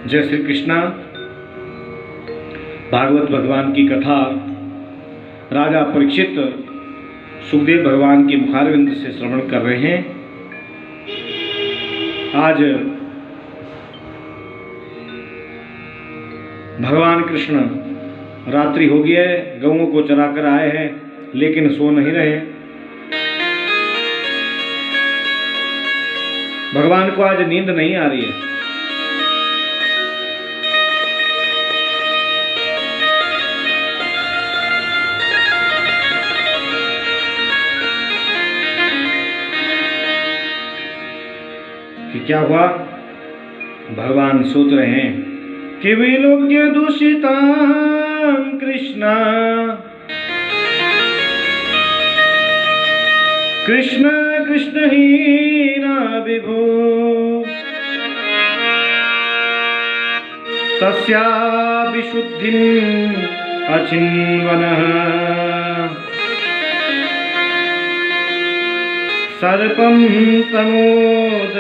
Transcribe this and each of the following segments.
जय श्री कृष्णा। भागवत भगवान की कथा राजा परीक्षित सुखदेव भगवान के मुखारविंद से श्रवण कर रहे हैं। आज भगवान कृष्ण रात्रि हो गई है, गऊओं को चराकर आए हैं, लेकिन सो नहीं रहे। भगवान को आज नींद नहीं आ रही है। कि क्या हुआ? भगवान सोच रहे हैं कि विलोक्य दूषितां कृष्ण कृष्ण कृष्ण हीना विभो तस्या विशुद्धिं अचिन्वनः सर्पं तमोदवाशयत।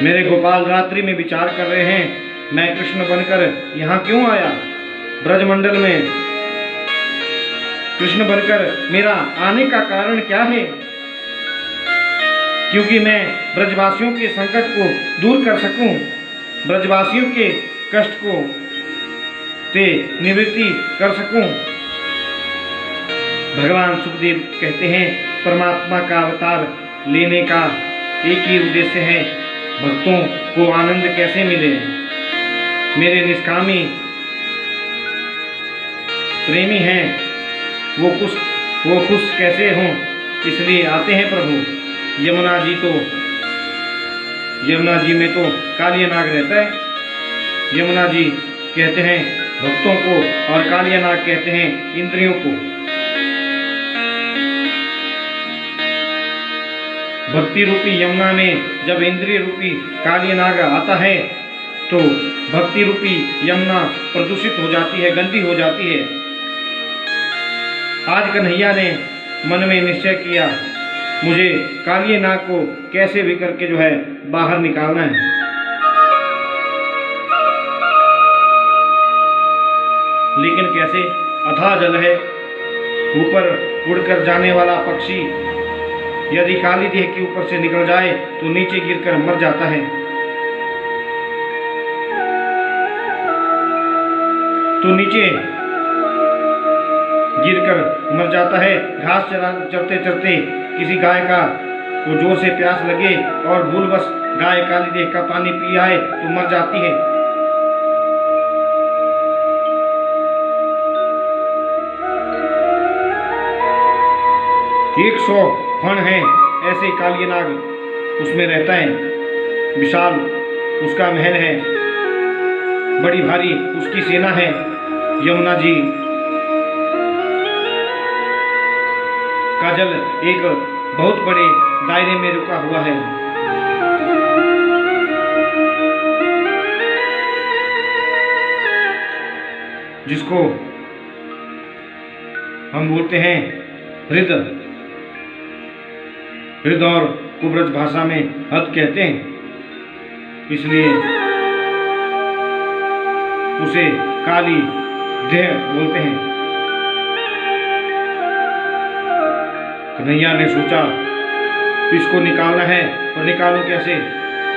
मेरे गोपाल रात्रि में विचार कर रहे हैं, मैं कृष्ण बनकर यहाँ क्यों आया? ब्रजमंडल में कृष्ण बनकर मेरा आने का कारण क्या है? क्योंकि मैं ब्रजवासियों के संकट को दूर कर सकूं, ब्रजवासियों के कष्ट को निवृत्ति कर सकूं। भगवान सुखदेव कहते हैं, परमात्मा का अवतार लेने का एक ही उद्देश्य है, भक्तों को आनंद कैसे मिले। मेरे निष्कामी प्रेमी हैं, वो खुश कैसे हों, इसलिए आते हैं प्रभु। यमुना जी में तो कालिया नाग रहता है। यमुना जी कहते हैं भक्तों को और कालिया नाग कहते हैं इंद्रियों को। भक्ति रूपी यमुना में जब इंद्रिय रूपी कालिया नाग आता है तो भक्ति रूपी यमुना प्रदूषित हो जाती है, गंदी हो जाती है। आज कन्हैया ने मन में निश्चय किया, मुझे कालिया नाग को कैसे भी करके जो है बाहर निकालना है। लेकिन कैसे? अथाह जल है, ऊपर उड़कर जाने वाला पक्षी यदि काली देह के ऊपर से निकल जाए तो नीचे गिरकर मर जाता है। तो नीचे गिरकर मर जाता है। घास चरते चरते किसी गाय का वो जोर से प्यास लगे और भूलवश गाय काली देह का पानी पी आए तो मर जाती है। एक 100 फण है ऐसे कालिया नाग उसमें रहता है। विशाल उसका महल है, बड़ी भारी उसकी सेना है। यमुना जी का जल एक बहुत बड़े दायरे में रुका हुआ है। जिसको हम बोलते हैं हृदय और कुब्रज भाषा में हद कहते हैं। इसलिए उसे काली देह बोलते हैं। कन्हैया ने सोचा इसको निकालना है, और निकालूं कैसे?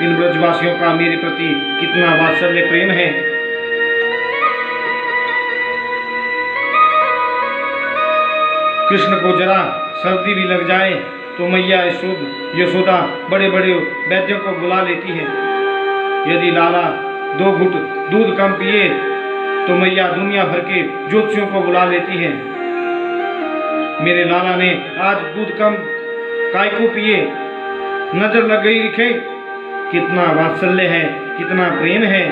इन ब्रजवासियों का मेरे प्रति कितना वात्सल्य प्रेम है। कृष्ण को जरा सर्दी भी लग जाए तो मैया यशोदा बड़े बड़े वैद्यों को बुला लेती है। यदि लाला 2 घुट दूध कम पिए तो मैया दुनिया भर के ज्योतिषियों को बुला लेती है। मेरे लाला ने आज दूध कम काय को पिए, नजर लग गई लिखे। कितना वात्सल्य है, कितना प्रेम है।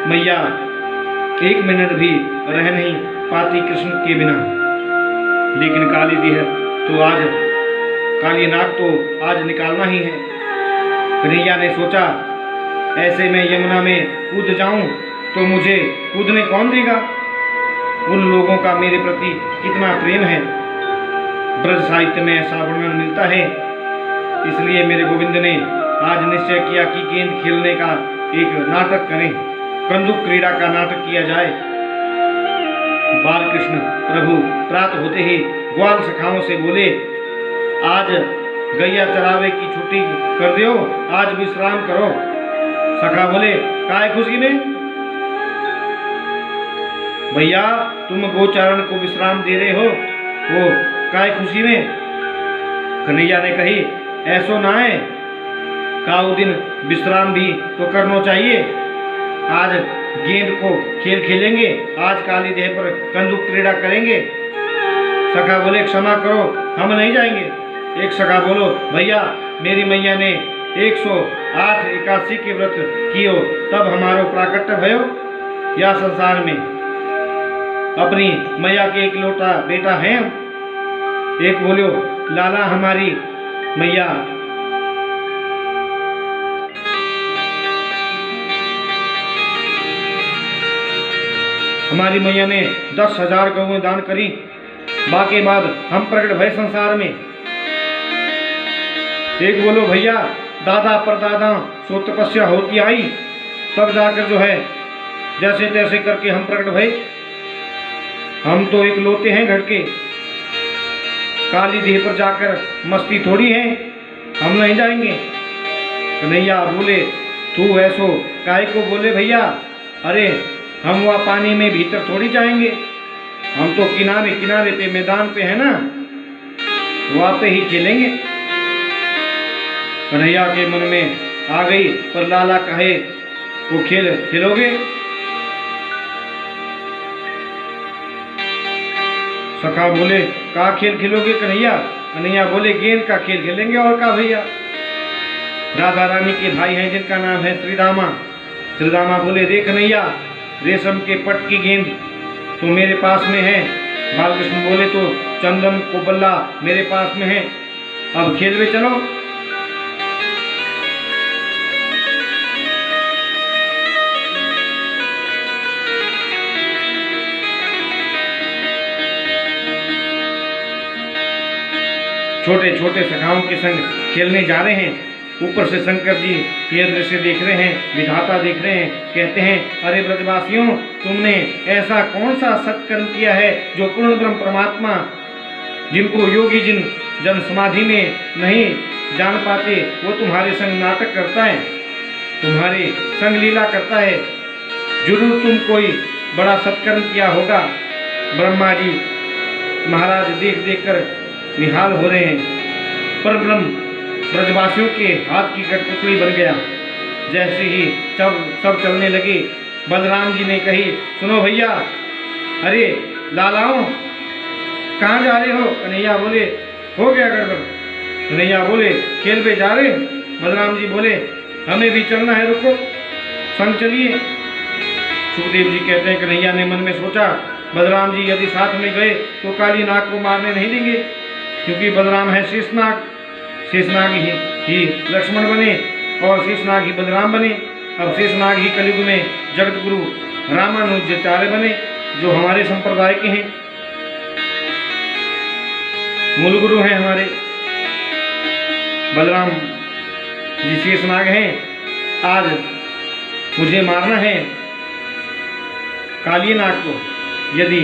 मैया 1 मिनट भी रह नहीं पाती कृष्ण के बिना। लेकिन काली देह तो आज, काली नाग तो आज निकालना ही है। कन्हैया ने सोचा ऐसे में यमुना में कूद जाऊं तो मुझे कूदने कौन देगा? उन लोगों का मेरे प्रति कितना प्रेम है। ब्रज साहित्य में ऐसा वर्णन मिलता है। इसलिए मेरे गोविंद ने आज निश्चय किया कि गेंद खेलने का एक नाटक करें, कंदुक क्रीड़ा का नाटक किया जाए। बालकृष्ण प्रभु प्रातः होते ही ग्वाल सखाओं से बोले, आज गैया चरावे की छुट्टी कर दो, आज विश्राम करो। सखा बोले, काय खुशी में? भैया तुम गोचारण को विश्राम दे रहे हो, वो काय खुशी में? कन्हैया ने कही, ऐसो ना है, काऊ दिन विश्राम भी तो करना चाहिए। आज गेंद को खेल खेलेंगे, आज काली देह पर कंदुक क्रीड़ा करेंगे। सखा बोले, क्षमा करो, हम नहीं जाएंगे। एक सखा बोलो, भैया मेरी मैया ने 108 एकादशी के व्रत कियो, तब हमारो प्राकट्य भयो या संसार में अपनी मैया के एक लौटा बेटा है। एक बोलो, लाला हमारी मैया ने 10,000 गौएं दान करी, बाकी बाद हम प्रकट भय संसार में। एक बोलो, भैया दादा परदादा सो तपस्या होती आई, तब जाकर जो है जैसे तैसे करके हम प्रकट भय। हम तो एक लोते हैं घर के, काली देह पर जाकर मस्ती थोड़ी है, हम नहीं जाएंगे। कन्हैया बोले, तू ऐसो काहे को बोले भैया? अरे हम वहाँ पानी में भीतर थोड़ी जाएंगे, हम तो किनारे किनारे पे मैदान पे है ना, वहाँ पे ही खेलेंगे। कन्हैया के मन में आ गई, पर लाला कहे वो खेल खेलोगे? सखा बोले, का खेल खेलोगे कन्हैया? कन्हैया बोले, गेंद का खेल खेलेंगे, और का भैया? राधा रानी के भाई हैं जिनका नाम है श्रीदामा। श्रीदामा बोले, देख कन्हैया, रेशम के पट की गेंद तो मेरे पास में है। बालकृष्ण बोले, तो चंदन को बल्ला मेरे पास में है, अब खेल में चलो। छोटे छोटे सखाओं के संग खेलने जा रहे हैं। ऊपर से शंकर जी ये दृश्य देख रहे हैं, विधाता देख रहे हैं। कहते हैं, अरे ब्रजवासियों, तुमने ऐसा कौन सा सत्कर्म किया है जो पूर्ण ब्रह्म परमात्मा, जिनको योगी जिन जन समाधि में नहीं जान पाते, वो तुम्हारे संग नाटक करता है, तुम्हारे संग लीला करता है। जरूर तुम कोई बड़ा सत्कर्म किया होगा। ब्रह्मा जी महाराज देख देख कर निहाल हो रहे हैं। पर ब्रह्म ब्रजवासियों के हाथ की कठपुतली बन गया। जैसे ही सब चलने लगे, बलराम जी ने कही, सुनो भैया, अरे लालाओं कहाँ जा रहे हो? कन्हैया बोले, हो गया गड़बड़। कन्हैया बोले, खेल पे जा रहे? बलराम जी बोले, हमें भी चलना है, रुको संग चलिए। सुखदेव जी कहते हैं, कन्हैया ने मन में सोचा, बलराम जी यदि साथ में गए तो काली नाग को मारने नहीं देंगे, क्योंकि बलराम है शेषनाग, शेषनाग ही लक्ष्मण बने और शेषनाग ही बलराम बने। अब शेषनाग ही कलयुग में जगत गुरु रामानुजाचार्य बने, जो हमारे संप्रदाय के हैं, मूल गुरु हैं हमारे। बलराम जी शेषनाग हैं। आज मुझे मारना है काली नाग को। यदि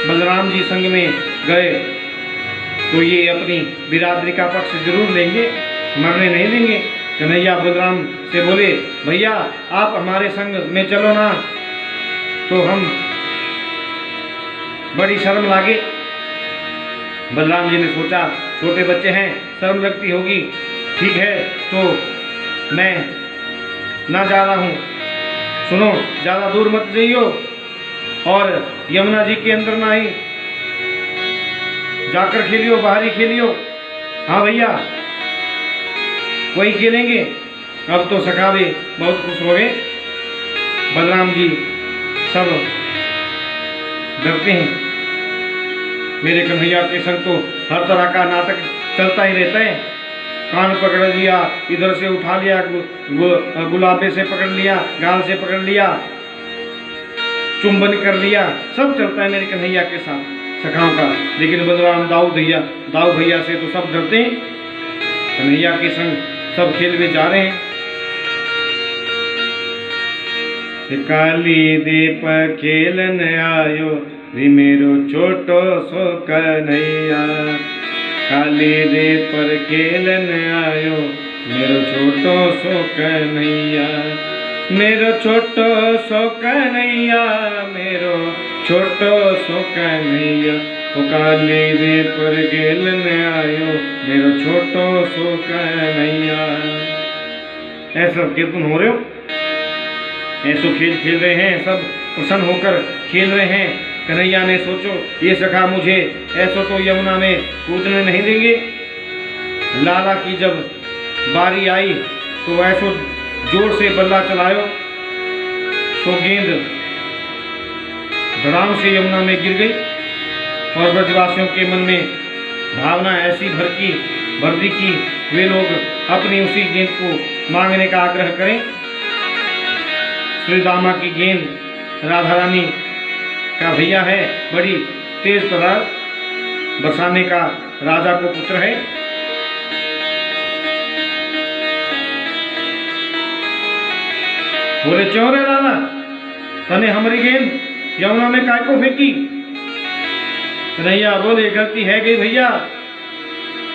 बलराम जी संग में गए तो ये अपनी बिरादरी का पक्ष जरूर लेंगे, मरने नहीं देंगे। कन्हैया बलराम से बोले, भैया आप हमारे संग में चलो ना, तो हम बड़ी शर्म लागे। बलराम जी ने सोचा, छोटे बच्चे हैं, शर्म लगती होगी, ठीक है तो मैं ना जा रहा हूँ। सुनो, ज़्यादा दूर मत जाइयो और यमुना जी के अंदर ना ही जाकर खेलियो, बाहरी खेलियो। हाँ भैया, वही खेलेंगे। अब तो सखावे बहुत खुश हो गए। बलराम जी सब डरते हैं। मेरे कन्हैया के संग तो हर तरह का नाटक चलता ही रहता है। कान पकड़ लिया, इधर से उठा लिया, गुलाबे से पकड़ लिया, गाल से पकड़ लिया, चुंबन कर लिया, सब चलता है मेरे कन्हैया के साथ। सखाओं का, लेकिन बलराम दाऊ भैया से तो सब डरते हैं। कन्हैया के संग सब खेल में जा रहे हैं। काली दीप खेलन आयो री मेरो छोटो सो कन्हैया, काली दीप पर खेलन आयो मेरो छोटो सो कन्हैया, मेरो छोटो सो कन्हैया, मेरो छोटो सो कन्हैया, ओ काली दीप पर खेलन आयो मेरो छोटो सो कन्हैया। ऐसा कीर्तन हो रहे हो, ऐसो खेल खेल रहे हैं, सब प्रसन्न होकर खेल रहे हैं। कन्हैया ने सोचो ये सखा मुझे ऐसो तो यमुना में कूदने नहीं देंगे। लाला की जब बारी आई तो ऐसो जोर से बल्ला चलायो तो गेंद धड़ाम से यमुना में गिर गई और ब्रजवासियों के मन में भावना ऐसी भर दी कि वे लोग अपनी उसी गेंद को मांगने का आग्रह करें। श्रीदामा की गेंद राधा रानी का भैया है, बड़ी तेज तरार, बरसाने का राजा को पुत्र है। बोले चौरे लाला तने हमारी गेंद यमुना में काय को फेंकी। कन्हैया बोले गलती है गई भैया,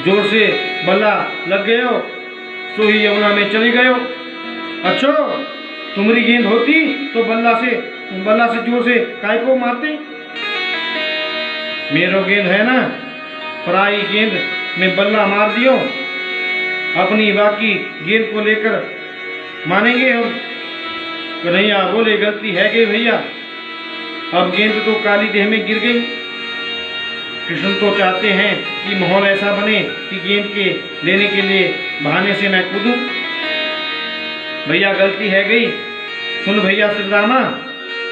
जोर से बल्ला लग गयो सो ही यमुना में चली गयो। अच्छो तुम्हारी गेंद होती तो बल्ला से जोर से काय को मारते। मेरो गेंद है ना, पराई गेंद में बल्ला मार दियो, अपनी बाकी गेंद को लेकर मानेंगे हम। कन्हैया बोले गलती है गई भैया, अब गेंद तो काली देह में गिर गई। कृष्ण तो चाहते हैं कि माहौल ऐसा बने कि गेंद के लेने के लिए बहाने से मैं कूदूं। भैया गलती है गई, सुन भैया श्रीदामा,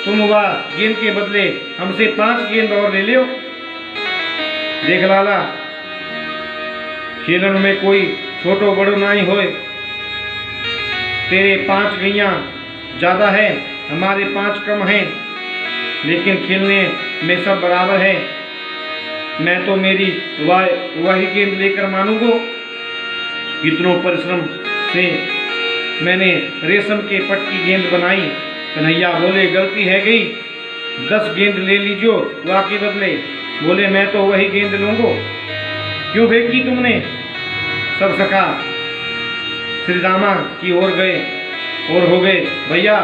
तुम वह गेंद के बदले हमसे 5 गेंद और ले लो। देख लाला खेलन में कोई छोटो बड़ो नहीं होए, तेरे 5 गैया ज्यादा है, हमारे 5 कम हैं, लेकिन खेलने में सब बराबर है। मैं तो मेरी वही गेंद लेकर मानूंगा। इतनों परिश्रम से मैंने रेशम के पट की गेंद बनाई। कन्हैया बोले गलती है गई, 10 गेंद ले लीजियो वाह के बदले। बोले मैं तो वही गेंद लूंगा। क्यों फेंकी तुमने? सब सखा श्रीदामा की ओर गए और हो गए भैया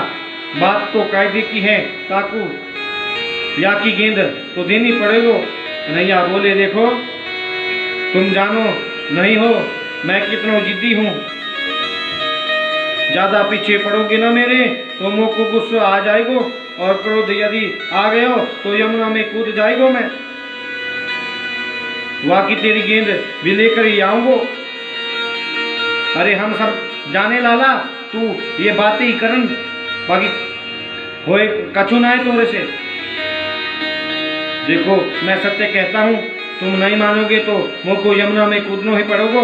बात तो कायदे की है, ताकू या की गेंद तो देनी पड़ेगा। कन्हैया बोले देखो तुम जानो नहीं हो मैं कितना जिद्दी हूँ, ज्यादा पीछे पड़ोगे ना मेरे तो मुँह को गुस्सा आ जाएगो और क्रोध यदि आ गए हो तो यमुना में कूद जाएगो मैं। वाकई तेरी गेंद भी लेकर ही आऊंगो। अरे हम सब जाने लाला, तू ये बातें ही करन बाकी होए कछु ना है तोरे से। देखो मैं सत्य कहता हूँ, तुम नहीं मानोगे तो मुझको यमुना में कूदनो ही पड़ोगो।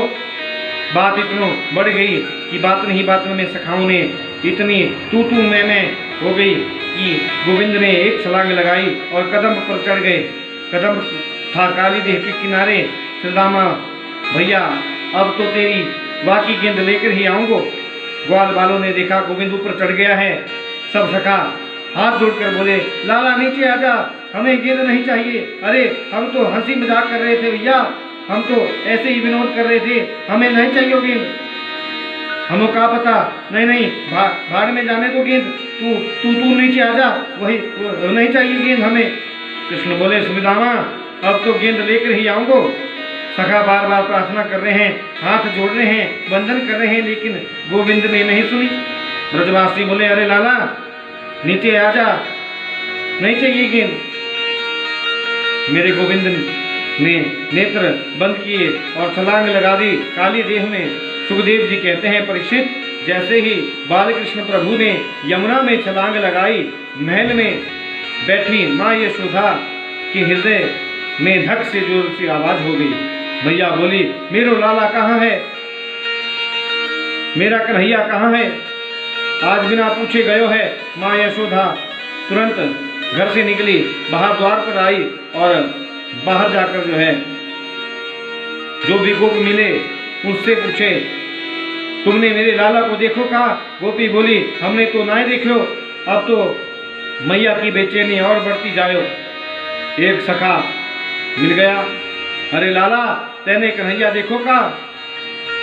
बात इतनो बढ़ गई कि बात में सखाओं ने इतनी तू मैं हो गई कि गोविंद ने एक छलांग लगाई और कदम पर चढ़ गए। कदम था काली देह के किनारे। श्रीदामा भैया अब तो तेरी वाकी गेंद लेकर ही आऊंगो। ग्वाल बालों ने देखा गोविंद ऊपर चढ़ गया है। सब सखा हाथ जोड़कर बोले लाला नीचे आजा, हमें गेंद नहीं चाहिए। अरे हम तो हंसी मजाक कर रहे थे भैया, हम तो ऐसे ही विनोद कर रहे थे, हमें नहीं चाहिए गेंद। हमें क्या पता, नहीं भाड़ में जाने दो गेंद, तू नीचे आजा, वही नहीं चाहिए गेंद हमें। कृष्ण बोले सुदामा अब तो गेंद लेकर ही आऊंगो। सखा बार बार प्रार्थना कर रहे हैं, हाथ जोड़ रहे हैं, वंदन कर रहे हैं, लेकिन गोविंद ने नहीं सुनी। ब्रजवासी बोले अरे लाला नीचे आजा, नहीं चाहिए गेंद। मेरे गोविंद ने नेत्र बंद किए और छलांग लगा दी काली देह में। सुखदेव जी कहते हैं परीक्षित, जैसे ही बालकृष्ण प्रभु ने यमुना में छलांग लगाई, महल में बैठी माँ यशोदा के हृदय में धक से जोर से आवाज हो गई। भैया बोली मेरो लाला कहाँ है, मेरा कन्हैया कहाँ है? आज बिना पूछे गयो है। माँ यशोदा तुरंत घर से निकली, बाहर द्वार पर आई और बाहर जाकर जो है जो भी गोप मिले उससे पूछे, तुमने मेरे लाला को देखो? कहा गोपी बोली, हमने तो ना देखो, अब तो मैया की बेचैनी और बढ़ती जायो। एक सखा मिल गया, अरे लाला तेने कन्हैया देखो का?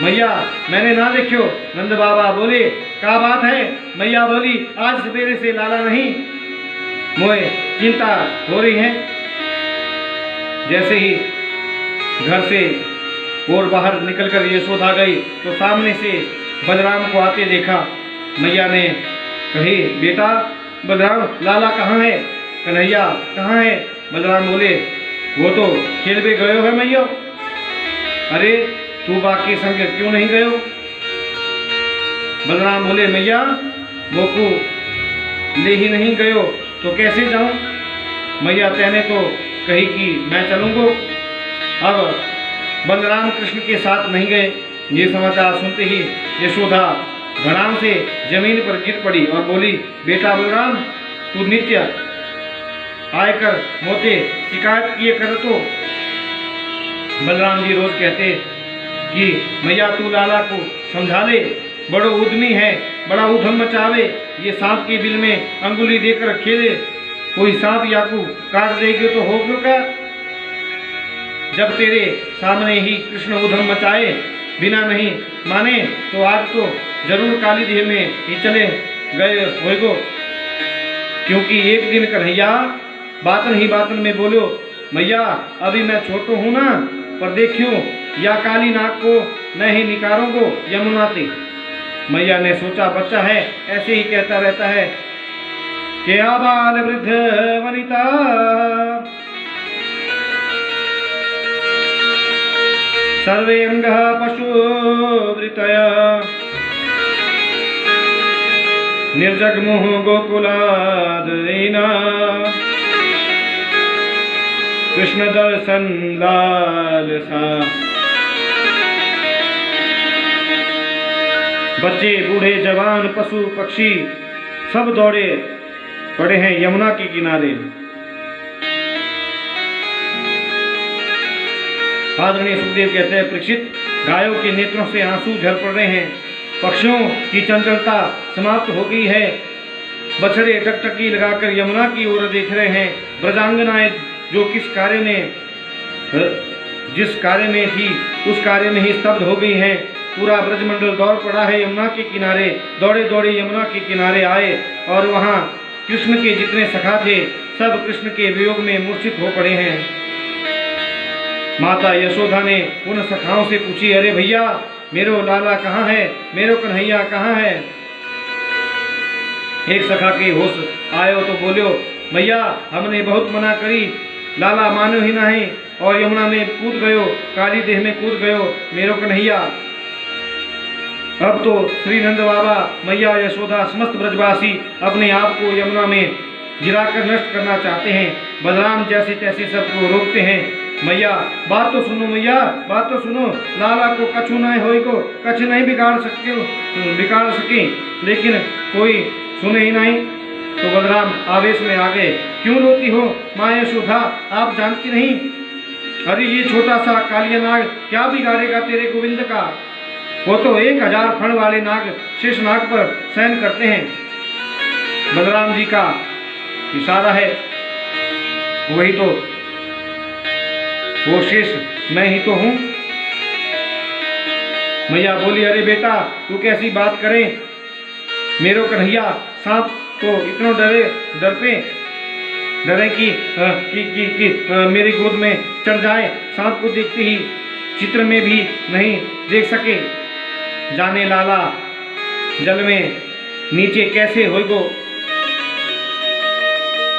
मैया मैंने ना देखो। नंद बाबा बोले, क्या बात है? मैया बोली, आज सवेरे से लाला नहीं, मोए चिंता हो रही है। जैसे ही घर से और बाहर निकलकर यशोदा गई तो सामने से बलराम को आते देखा। मैया ने कही, बेटा बलराम, लाला कहाँ है? कन्हैया कहाँ है? बलराम बोले, वो तो खेल में गयो है मैया। अरे तू बाकी संग क्यों नहीं गयो? बलराम बोले, मैया मोकू ले ही नहीं गयो तो कैसे जाऊं? मैया तेने तो कही कि मैं चलूंगो। अब बलराम कृष्ण के साथ नहीं गए। ये समाचार सुनते ही यशोदा धड़ाम से जमीन पर गिर पड़ी और बोली, बेटा बलराम, तू नित्य आयकर मोते शिकायत किए कर तो। बलराम जी रोज कहते कि मैया तू लाला को समझा ले, बड़ो उद्यमी है, बड़ा उधम मचावे, ये सांप के बिल में अंगुली देकर खेले, कोई सांप याकू काट देगे तो हो क्यों का? जब तेरे सामने ही कृष्ण उधम मचाए बिना नहीं माने तो आज तो जरूर काली देह में ही चले गए होएगो। क्योंकि एक दिन कन्हैया बातन ही बातन में बोलो, मैया अभी मैं छोटो हूँ ना, पर देखियो या काली नाग को मैं ही निकारूंगो यमुना से। मैया ने सोचा बच्चा है ऐसे ही कहता रहता है कि आबाल वृद्ध वनिता सर्वे अंग पशु वृतय निर्जग्मुः गोकुलादीना कृष्ण दर्शन लालसा। बच्चे बूढ़े जवान पशु पक्षी सब दौड़े पड़े हैं यमुना के किनारे। आदरणीय सुखदेव कहते हैं, परीक्षित, गायों के नेत्रों से आंसू झर पड़ रहे हैं, पक्षियों की चंचलता समाप्त हो गई है, बछड़े टकटकी लगाकर यमुना की ओर देख रहे हैं, ब्रजांगनाएं जो जिस कार्य में थी उस कार्य में ही स्तब्ध हो गई हैं। पूरा ब्रजमंडल दौड़ पड़ा है यमुना के किनारे। दौड़े दौड़े यमुना के किनारे आए और वहां कृष्ण के जितने सखा थे सब कृष्ण के वियोग में मूर्छित हो पड़े हैं। माता यशोदा ने उन सखाओं से पूछी, अरे भैया मेरो लाला कहाँ है, मेरो कन्हैया कहाँ है? एक सखा के होश आयो तो बोलियो, भैया हमने बहुत मना करी, लाला मानो ही नहीं और यमुना में कूद गयो, काली देह में कूद गयो मेरो कन्हैया। अब तो श्री नंद बाबा, मैया यशोदा, समस्त ब्रजवासी अपने आप को यमुना में गिराकर नष्ट करना चाहते हैं। बलराम जैसे तैसे सबको रोकते हैं। मैया बात तो सुनो, मैया बात तो सुनो, लाला को कछु नहीं होएगो, कछ नहीं बिगाड़ सके, लेकिन कोई सुने ही नहीं। तो बलराम आवेश में आ गए, क्यों रोती हो माँ यशोदा, आप जानती नहीं? अरे ये छोटा सा कालिया नाग क्या बिगाड़ेगा तेरे गोविंद का? वो तो 1000 फण वाले नाग शेष नाग पर शयन करते हैं। बलराम जी का इशारा है, वही तो वो शेष मैं ही तो हूं। मैया बोली, अरे बेटा तू कैसी बात करे, मेरो कन्हैया सांप तो इतना डरे कि मेरी गोद में चढ़ जाए, सांप को देखते ही चित्र में भी नहीं देख सके, जाने लाला जल में नीचे कैसे होएगो,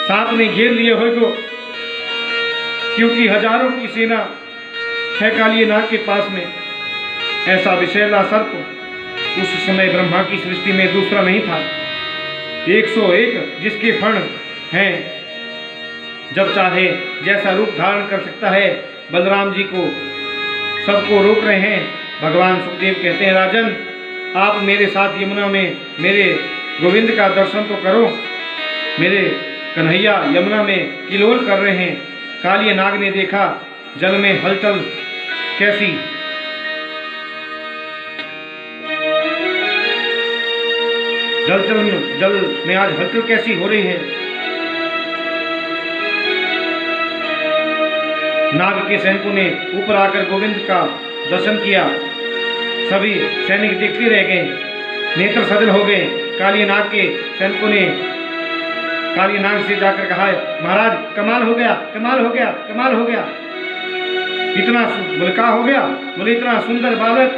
सांप ने घेर लिए होएगो, क्योंकि हजारों की सेना है कालिये नाग के पास में। ऐसा विषैला सर्प उस समय ब्रह्मा की सृष्टि में दूसरा नहीं था। 101 जिसके फण हैं, जब चाहे जैसा रूप धारण कर सकता है। बलराम जी को सबको रोक रहे हैं। भगवान सुखदेव कहते हैं, राजन आप मेरे साथ यमुना में मेरे गोविंद का दर्शन तो करो। मेरे कन्हैया यमुना में किलोल कर रहे हैं, कालिया नाग ने देखा जल में हलचल कैसी, जल में आज हलचल कैसी हो रही है। नाग के सैनिकों ने ऊपर आकर गोविंद का दर्शन किया। सभी सैनिक देखते रह गए, नेत्र सजल हो गए। कालिया नाग के सैनिकों ने कालिया नाग से जाकर कहा, महाराज कमाल हो गया, कमाल हो गया, कमाल हो गया। इतना क्या हो गया? बोले इतना सुंदर बालक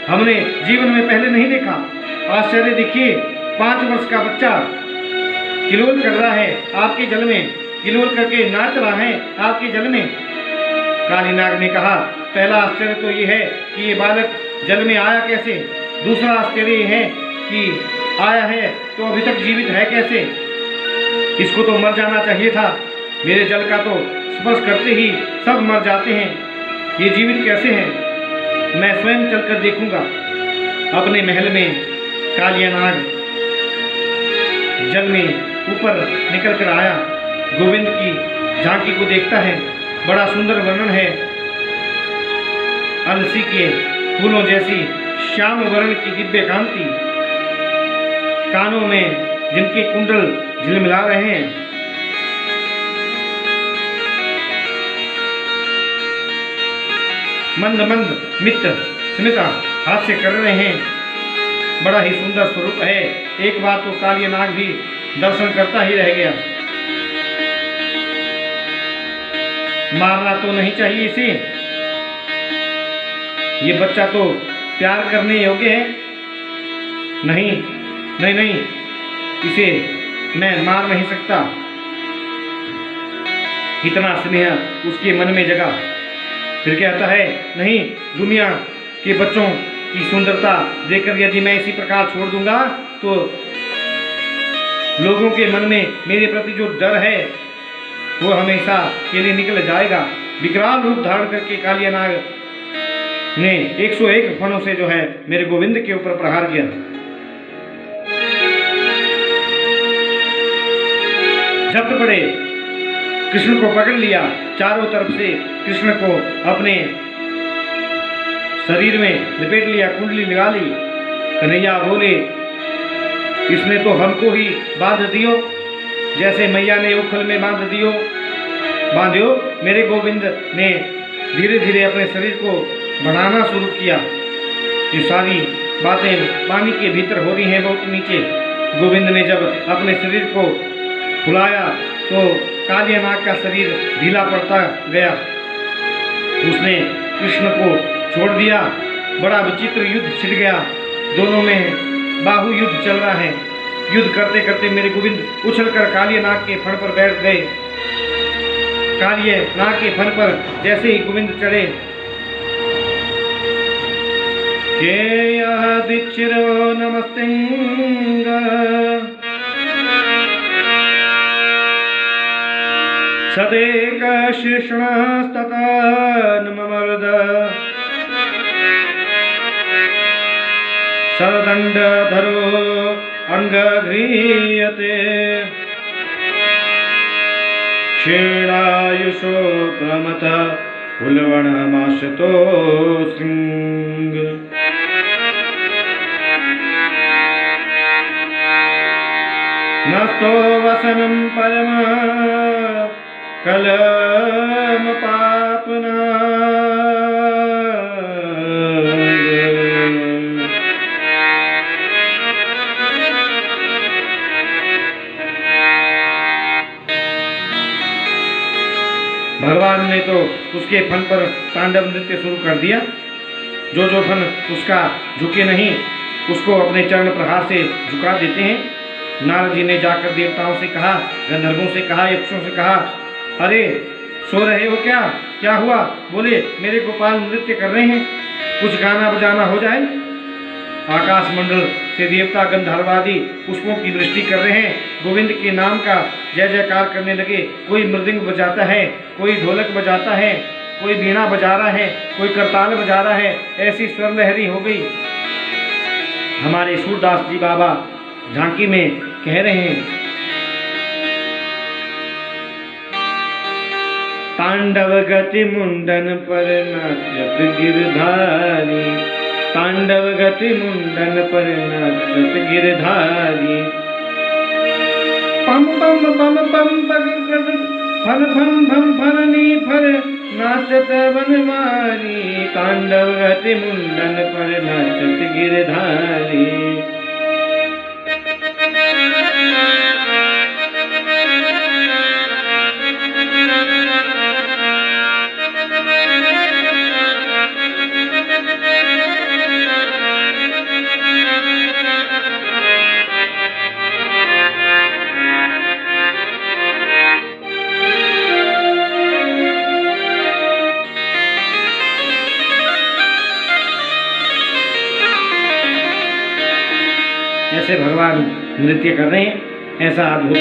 हमने जीवन में पहले नहीं देखा। आश्चर्य देखिए, 5 वर्ष का बच्चा किलोल कर रहा है आपके जल में, किलोल करके नाच रहा है आपके जल में। काली नाग ने कहा, पहला आश्चर्य तो ये है कि ये बालक जल में आया कैसे। दूसरा आश्चर्य ये है कि आया है तो अभी तक जीवित है कैसे। इसको तो मर जाना चाहिए था। मेरे जल का तो स्पर्श करते ही सब मर जाते हैं, ये जीवित कैसे हैं? मैं स्वयं चलकर देखूंगा। अपने महल में कालिया नाग जल में ऊपर निकल कर आया, गोविंद की झांकी को देखता है। बड़ा सुंदर वर्णन है, अलसी के फूलों जैसी श्याम वर्ण की दिव्य कांति, कानों में जिनके कुंडल झिलमिला रहे हैं, मंद मंद मित्र स्मिता हास्य कर रहे हैं। बड़ा ही सुंदर स्वरूप है। एक बार तो कालिया नाग भी दर्शन करता ही रह गया। मारना तो नहीं चाहिए इसे, ये बच्चा तो प्यार करने योग्य है। नहीं नहीं नहीं, इसे मैं मार नहीं सकता। इतना स्नेह उसके मन में जगा। फिर कहता है, नहीं, दुनिया के बच्चों की सुंदरता देखकर यदि मैं इसी प्रकार छोड़ दूंगा तो लोगों के मन में मेरे प्रति जो डर है वो हमेशा के लिए निकल जाएगा। विकराल रूप धारण करके कालिया नाग ने 101 फणों से जो है मेरे गोविंद के ऊपर प्रहार किया। झपट पड़े, कृष्ण को पकड़ लिया। चारों तरफ से कृष्ण को अपने शरीर में लपेट लिया, कुंडली लगा ली। कन्हैया बोले, इसने तो हमको ही बांध दियो, जैसे मैया ने उखल में बांधियो। मेरे गोविंद ने धीरे धीरे अपने शरीर को बढ़ाना शुरू किया। ये सारी बातें पानी के भीतर हो रही हैं, बहुत नीचे। गोविंद ने जब अपने शरीर को फुलाया तो कालिया नाग का शरीर ढीला पड़ता गया। उसने कृष्ण को छोड़ दिया। बड़ा विचित्र युद्ध छिड़ गया। दोनों में बाहु युद्ध चल रहा है। युद्ध करते करते मेरे गोविंद उछलकर कालिया नाग के फण पर बैठ गए। कालिया नाग के फण पर जैसे ही गोविंद चढ़े, के यह दिक्षिरो नमस्तेंग सदेक शीर्षणस्तथा नममर्द सरदंडधरो अंगघ्रियते क्षीणायुषो प्रमथ फुलवनमाशतो सिंह। नस्तो वसनं परम कलम पापना भगवान ने तो उसके फन पर तांडव नृत्य शुरू कर दिया। जो जो फन उसका झुके नहीं उसको अपने चरण प्रहार से झुका देते हैं। नारद जी ने जाकर देवताओं से कहा, गंधर्वों से कहा, यक्षों से कहा, अरे सो रहे हो क्या? क्या हुआ? बोले, मेरे गोपाल नृत्य कर रहे हैं, कुछ गाना बजाना हो जाए। आकाश मंडल से देवता गंधर्वादि पुष्पों की वृष्टि कर रहे हैं। गोविंद के नाम का जय जयकार करने लगे। कोई मृदंग बजाता है, कोई ढोलक बजाता है, कोई वीणा बजा रहा है, कोई करताल बजा रहा है। ऐसी स्वर लहरी हो गई। हमारे सूरदास जी बाबा झांकी में कह रहे हैं, तांडव गति मुंडन पर नाचत गिरधारी, तांडव गति मुंडन पर नाचत गिरधारी। पम पम पम पम पग फन फम फम फरनी फर नाचत बनवारी, तांडव गति मुंडन पर नाचत गिरधारी। ऐसे भगवान नृत्य कर रहे हैं, ऐसा अद्भुत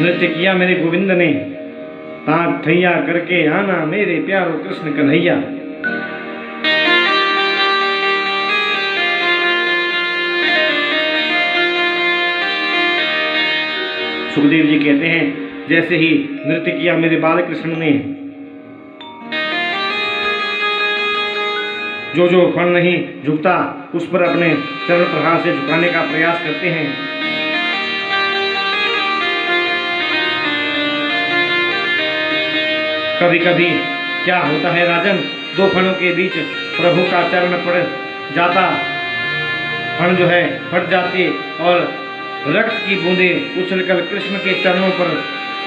नृत्य किया मेरे गोविंद ने। ताक थैया करके आना मेरे प्यारो कृष्ण कन्हैया। सुखदेव जी कहते हैं जैसे ही नृत्य किया मेरे बाल कृष्ण ने, जो जो फण नहीं झुकता उस पर अपने चरण प्रहार से झुकाने का प्रयास करते हैं। कभी कभी क्या होता है राजन, दो फणों के बीच प्रभु का चरण पड़ जाता, फण जो है फट जाती और रक्त की बूंदें उछलकर कृष्ण के चरणों पर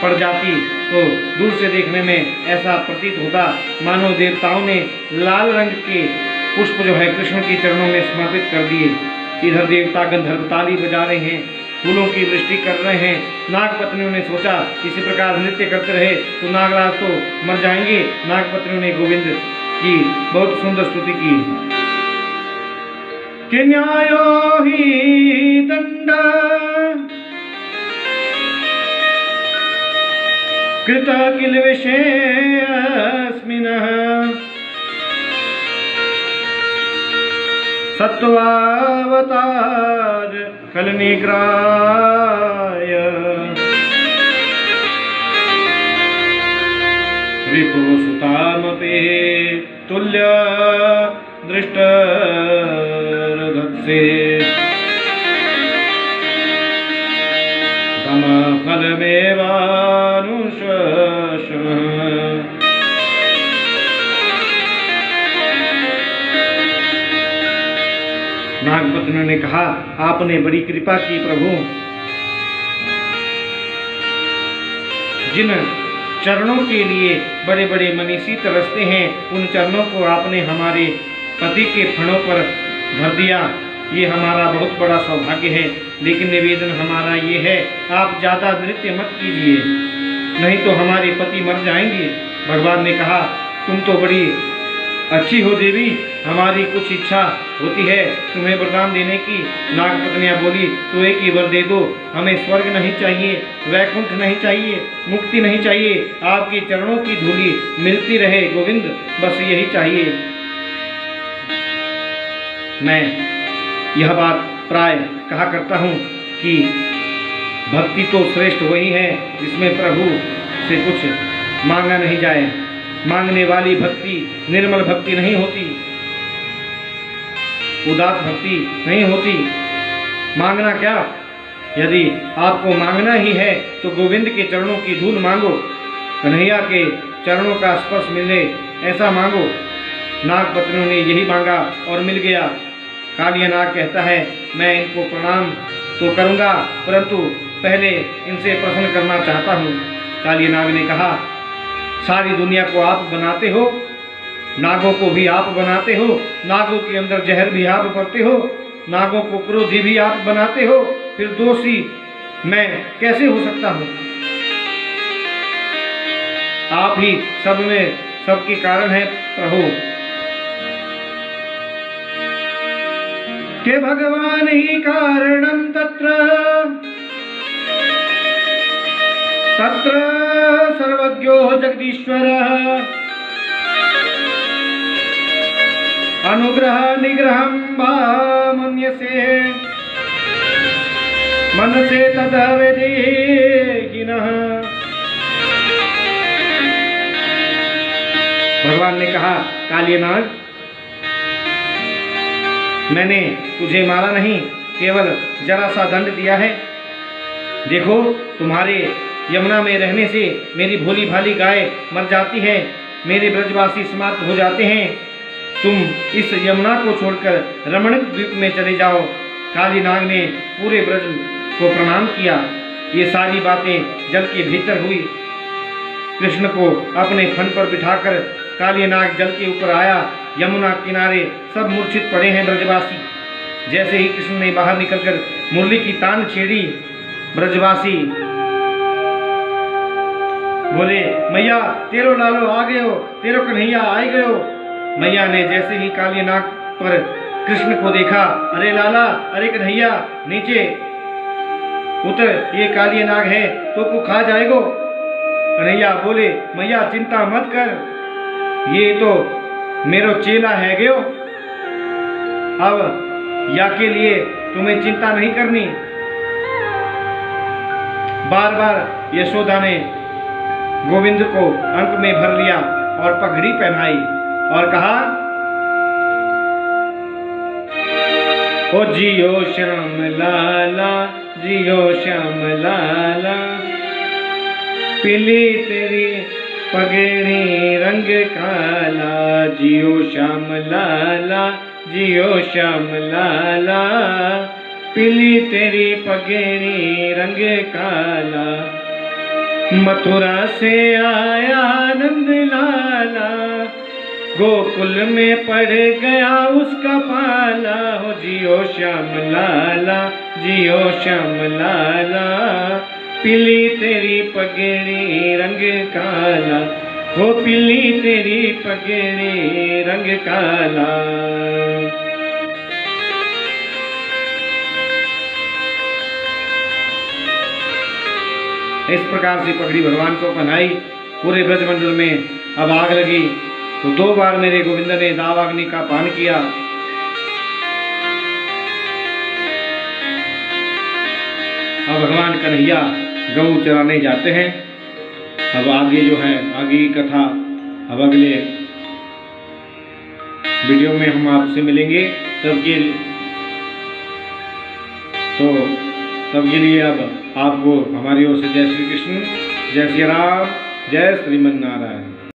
पड़ जाती, तो दूर से देखने में ऐसा प्रतीत होता मानो देवताओं ने लाल रंग के पुष्प जो है कृष्ण के चरणों में समर्पित कर दिए। इधर देवता गंधर्व ताली बजा रहे हैं, फूलों की वृष्टि कर रहे हैं। नागपत्नियों ने सोचा इसी प्रकार नृत्य करते रहे तो नागराज तो मर जाएंगे। नागपत्नियों ने गोविंद की बहुत सुंदर स्तुति की। कि न्यायो ही दंड कृत किल विषयस्मिनः सत्वावतार कलनिग्राय रिपुसुतामपि तुल्य दृष्टरधत्से तमफलमेवानुशोषणः। नागपत्नियों ने कहा आपने बड़ी कृपा की प्रभु, जिन चरणों के लिए बड़े बड़े मनीषी तरसते हैं उन चरणों को आपने हमारे पति के फणों पर धर दिया, ये हमारा बहुत बड़ा सौभाग्य है। लेकिन निवेदन हमारा ये है आप ज्यादा नृत्य मत कीजिए, नहीं तो हमारे पति मर जाएंगे। भगवान ने कहा तुम तो बड़ी अच्छी हो देवी, हमारी कुछ इच्छा होती है तुम्हें वरदान देने की। नागपत्नियां बोली तो एक ही वर दे दो, हमें स्वर्ग नहीं चाहिए, वैकुंठ नहीं चाहिए, मुक्ति नहीं चाहिए, आपके चरणों की धूली मिलती रहे गोविंद, बस यही चाहिए। मैं यह बात प्राय कहा करता हूँ कि भक्ति तो श्रेष्ठ वही है जिसमें प्रभु से कुछ मांगा नहीं जाए। मांगने वाली भक्ति निर्मल भक्ति नहीं होती, उदात भक्ति नहीं होती। मांगना क्या, यदि आपको मांगना ही है तो गोविंद के चरणों की धूल मांगो, कन्हैया के चरणों का स्पर्श मिले ऐसा मांगो। नागपत्नियों ने यही मांगा और मिल गया। कालिया नाग कहता है मैं इनको प्रणाम तो करूंगा परंतु पहले इनसे प्रसन्न करना चाहता हूँ। कालिया नाग ने कहा सारी दुनिया को आप बनाते हो, नागों को भी आप बनाते हो, नागों के अंदर जहर भी आप भरते हो, नागों को क्रोधी भी आप बनाते हो, फिर दोषी मैं कैसे हो सकता हूँ? आप ही सब में सबके कारण है प्रभु। के भगवान ही कारणं तत्र तत्र सर्वज्ञो जगदीश्वरः अनुग्रह निग्रहं वा मन्यसे मनसे तद्वेदेहिनः भगवान ने कहा, कालिया नाग, मैंने तुझे मारा नहीं, केवल जरा सा दंड दिया है। देखो, तुम्हारे यमुना में रहने से मेरी भोली भाली गाय मर जाती है, मेरे ब्रजवासी समाप्त हो जाते हैं। तुम इस यमुना को छोड़कर रमणीक द्वीप में चले जाओ। काली नाग ने पूरे ब्रज को प्रणाम किया। ये सारी बातें जल के भीतर हुई। कृष्ण को अपने फन पर बिठाकर काली नाग जल के ऊपर आया। यमुना किनारे सब मूर्छित पड़े हैं ब्रजवासी। जैसे ही कृष्ण ने बाहर निकलकर मुरली की तान छेड़ी, ब्रजवासी बोले, मैया तेरो लालो आ गए हो, तेरो कन्हैया आ गए हो। मैया ने जैसे ही काली नाग पर कृष्ण को देखा, अरे लाला, अरे कन्हैया, नीचे उतर, ये काली नाग है तो को खा जाएगो। कन्हैया बोले, मैया चिंता मत कर, ये तो मेरो चेला है गयो, अब या के लिए तुम्हें चिंता नहीं करनी। बार बार यशोदा ने गोविंद को अंक में भर लिया और पगड़ी पहनाई और कहा, ओ जियो श्याम लाला, जियो श्याम लाला, पीली तेरी पगड़ी रंग काला, जियो श्याम लाला, जियो श्याम लाला, पीली तेरी पगड़ी रंग काला। मथुरा से आया नंद लाला, गोकुल में पड़ गया उसका पाला। हो जियो श्याम लाला, जियो श्याम लाला, पीली तेरी पगड़ी रंग काला, हो पीली तेरी पगड़ी रंग काला। इस प्रकार से पगड़ी भगवान को पहनाई। पूरे ब्रजमंडल में अब आग लगी तो 2 बार मेरे गोविंद ने दावाग्नि का पान किया। अब भगवान कन्हैया गऊ चराने जाते हैं। अब आगे जो है, आगे की कथा अब अगले वीडियो में हम आपसे मिलेंगे। तब के लिए अब आपको हमारी ओर से जय श्री कृष्ण, जय श्री राम, जय श्रीमन नारायण।